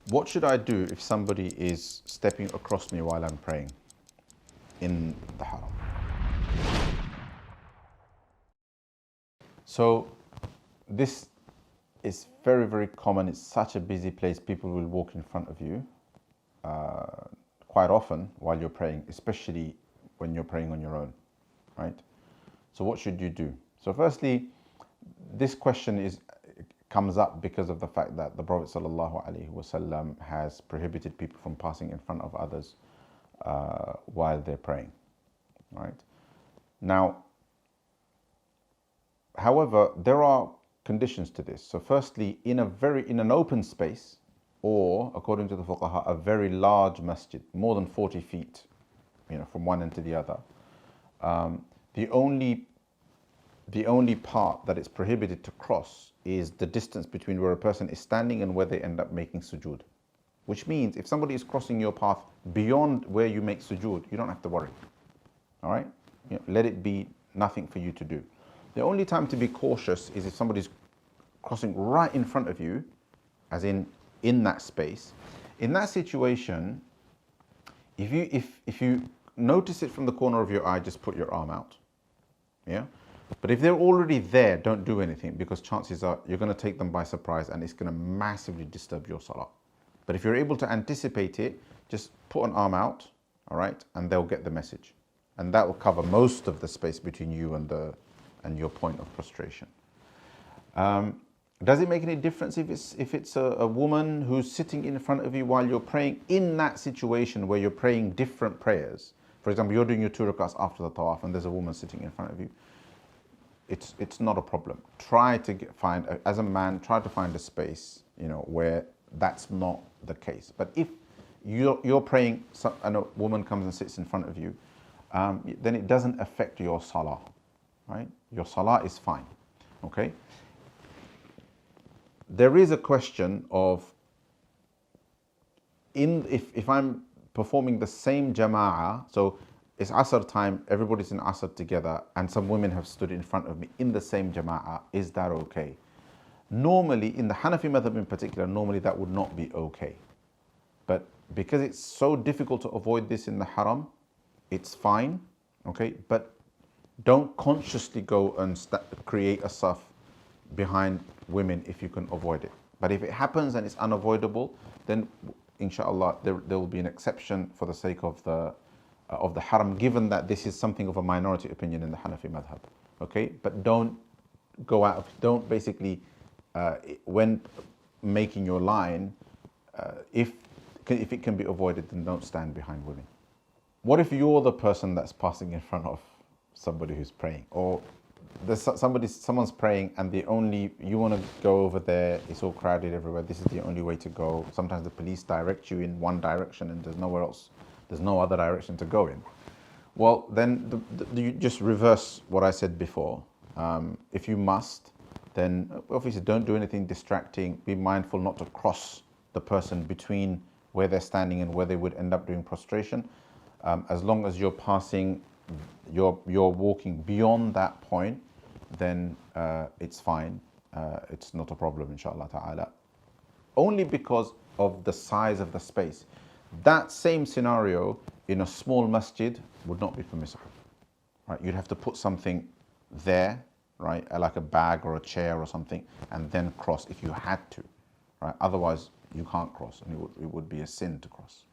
What should I do if somebody is stepping across me while I'm praying in the haram? So this is very, very common. It's such a busy place. People will walk in front of you quite often while you're praying, especially when you're praying on your own, right? So what should you do? So firstly, this question comes up because of the fact that the Prophet ﷺ has prohibited people from passing in front of others while they're praying, right? Now, however, there are conditions to this. So firstly, in an open space, or according to the fuqaha, a very large masjid, more than 40 feet, from one end to the other, the only part that it's prohibited to cross is the distance between where a person is standing and where they end up making sujood. Which means if somebody is crossing your path beyond where you make sujood, you don't have to worry. All right? Let it be nothing for you to do. The only time to be cautious is if somebody's crossing right in front of you, as in that space. In that situation, if you notice it from the corner of your eye, just put your arm out. Yeah? But if they're already there, don't do anything, because chances are you're going to take them by surprise and it's going to massively disturb your salah. But if you're able to anticipate it, just put an arm out, all right, and they'll get the message. And that will cover most of the space between you and your point of prostration. Does it make any difference if it's a woman who's sitting in front of you while you're praying in that situation where you're praying different prayers? For example, you're doing your 2 rakats after the tawaf and there's a woman sitting in front of you. It's not a problem. As a man, try to find a space, where that's not the case. But if you're praying and a woman comes and sits in front of you, then it doesn't affect your salah, right? Your salah is fine, okay? There is a question of, if I'm performing the same jama'ah, so it's Asr time, everybody's in Asr together, and some women have stood in front of me in the same jama'ah, is that okay? Normally, in the Hanafi madhab in particular, normally that would not be okay. But because it's so difficult to avoid this in the haram, it's fine, okay? But don't consciously go and create a saf behind women if you can avoid it. But if it happens and it's unavoidable, then inshallah there will be an exception for the sake of the haram, given that this is something of a minority opinion in the Hanafi madhab, okay? But don't basically, when making your line, if it can be avoided, then don't stand behind women. What if you're the person that's passing in front of somebody who's praying, or someone's praying and you want to go over there, it's all crowded everywhere, this is the only way to go. Sometimes the police direct you in one direction and there's nowhere else, there's no other direction to go in. Well, then you just reverse what I said before. If you must, then obviously don't do anything distracting. Be mindful not to cross the person between where they're standing and where they would end up doing prostration. As long as you're walking beyond that point, then it's fine. It's not a problem, inshallah ta'ala. Only because of the size of the space. That same scenario in a small masjid would not be permissible, right? You'd have to put something there, right, like a bag or a chair or something, and then cross if you had to, right? Otherwise, you can't cross, and it would be a sin to cross.